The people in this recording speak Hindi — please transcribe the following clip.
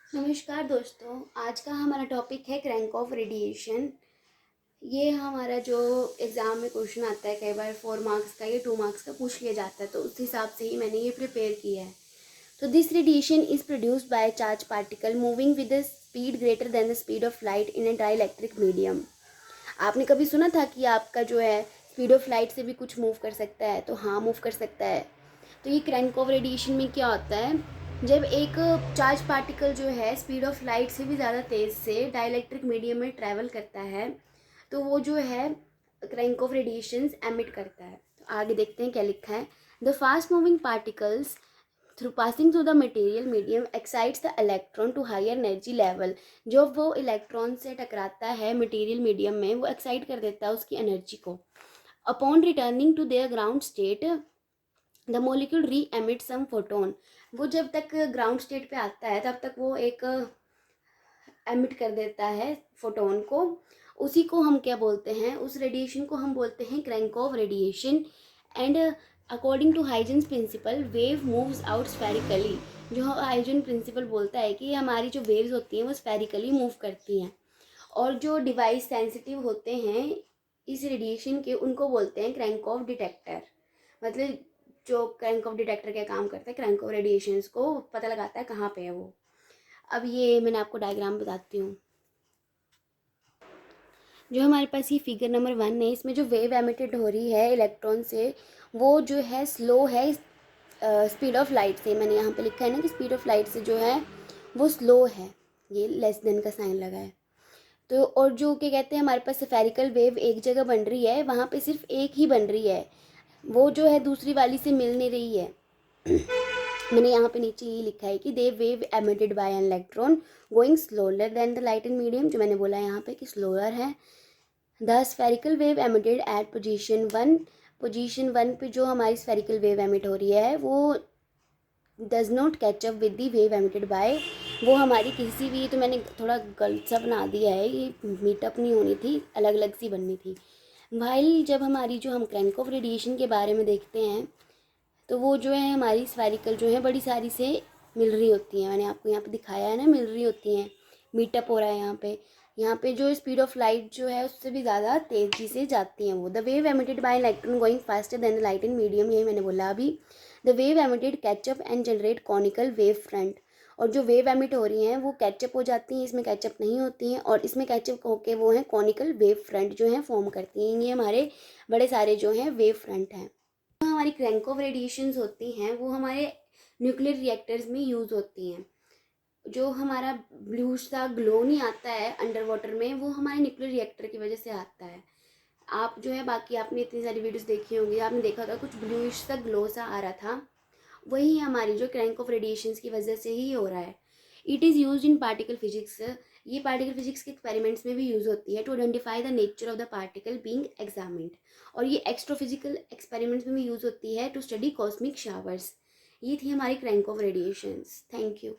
नमस्कार दोस्तों, आज का हमारा टॉपिक है क्रैंक ऑफ रेडिएशन। ये हमारा जो एग्ज़ाम में क्वेश्चन आता है, कई बार 4 मार्क्स का या 2 मार्क्स का पूछ लिया जाता है, तो उस हिसाब से ही मैंने ये प्रिपेयर किया है। तो this radiation is produced by charge particle moving with the speed greater than the speed of light in A dielectric medium. आपने कभी सुना था कि आपका जो है स्पीड ऑफ लाइट से भी कुछ मूव कर सकता है? तो हाँ, मूव कर सकता है। तो ये क्रैंक ऑफ रेडिएशन में क्या होता है, जब एक चार्ज पार्टिकल जो है स्पीड ऑफ लाइट से भी ज़्यादा तेज़ से डाइलेक्ट्रिक मीडियम में ट्रैवल करता है, तो वो जो है क्रैंक ऑफ रेडिएशंस एमिट करता है। तो आगे देखते हैं क्या लिखा है। The fast moving particles through passing through the material medium excites the electron to higher energy level. जब वो इलेक्ट्रॉन से टकराता है मटेरियल मीडियम में, वो एक्साइट कर देता है उसकी एनर्जी को। Upon returning to their ground state the molecule re emit some photon. वो जब तक ग्राउंड स्टेट पे आता है तब तक वो एक एमिट कर देता है फोटोन को। उसी को हम क्या बोलते हैं, उस रेडिएशन को हम बोलते हैं crank of radiation. And according to Huygens principle wave moves out spherically. जो हाइजेन प्रिंसिपल बोलता है कि हमारी जो वेव्स होती हैं वो स्फेरिकली मूव करती हैं, और जो डिवाइस सेंसिटिव होते हैं इस रेडिएशन के उनको बोलते हैं क्रैंक ऑफ डिटेक्टर। मतलब जो क्रैंक ऑफ डिटेक्टर का काम करता है, क्रैंक ऑफ रेडिएशंस को पता लगाता है कहाँ पे है वो। अब ये मैंने आपको डायग्राम बताती हूँ। जो हमारे पास ये फिगर नंबर 1 है, इसमें जो वेव एमिटेड हो रही है इलेक्ट्रॉन से, वो जो है स्लो है स्पीड ऑफ लाइट से। मैंने यहाँ पे लिखा है ना कि स्पीड ऑफ लाइट से जो है वो स्लो है, ये लेस देन का साइन लगा है। तो और जो क्या कहते हैं, हमारे पास स्फेरिकल वेव एक जगह बन रही है, वहाँ पे सिर्फ एक ही बन रही है, वो जो है दूसरी वाली से मिल नहीं रही है। मैंने यहाँ पे नीचे ये लिखा है कि they wave emitted by an electron going slower than the light in medium. जो मैंने बोला यहाँ पे कि स्लोअर है। The spherical wave emitted at position one पे जो हमारी स्फेरिकल वेव एमिट हो रही है वो does not catch up with the wave emitted by. वो हमारी किसी भी, तो मैंने थोड़ा गलत सा बना दिया है, ये मीटअप नहीं होनी थी, अलग अलग सी बननी थी। वाइल जब हमारी जो हम क्रैंक ऑफ रेडिएशन के बारे में देखते हैं, तो वो जो है हमारी स्फेरिकल जो है बड़ी सारी से मिल रही होती हैं। मैंने आपको यहाँ पे दिखाया है ना, मिल रही होती हैं, मीटअप हो रहा है यहाँ पे जो स्पीड ऑफ लाइट जो है उससे भी ज़्यादा तेज़ी से जाती हैं वो। The wave emitted by electron going faster than the light in medium, यही मैंने बोला अभी। The wave emitted catch up and generate conical wave front. और जो वेव एमिट हो रही हैं वो कैचअप हो जाती हैं, इसमें कैचअप नहीं होती हैं, और इसमें कैचअप होके वो हैं कॉनिकल वेव फ्रंट जो हैं फॉर्म करती हैं। ये हमारे बड़े सारे जो हैं वेव फ्रंट हैं। हमारी क्रैंक ऑफ रेडिएशंस होती हैं वो हमारे न्यूक्लियर रिएक्टर्स में यूज़ होती हैं। जो हमारा ब्लू सा ग्लो नहीं आता है अंडर वाटर में, वो हमारे न्यूक्लियर रिएक्टर की वजह से आता है। आप जो है, बाकी आपने इतनी सारी वीडियोस देखी होंगी, आपने देखा होगा कुछ ब्लूइश सा ग्लो सा आ रहा था, वही हमारी जो क्रैंक ऑफ रेडिएशंस की वजह से ही हो रहा है। It is use in particle physics. ये पार्टिकल फिजिक्स के एक्सपेरिमेंट्स में भी यूज़ होती है to identify the nature of the particle being examined. और ये एक्स्ट्रोफिजिकल एक्सपेरिमेंट्स में भी यूज़ होती है टू स्टडी कॉस्मिक शावर्स। ये थी हमारी crank of radiations. Thank you.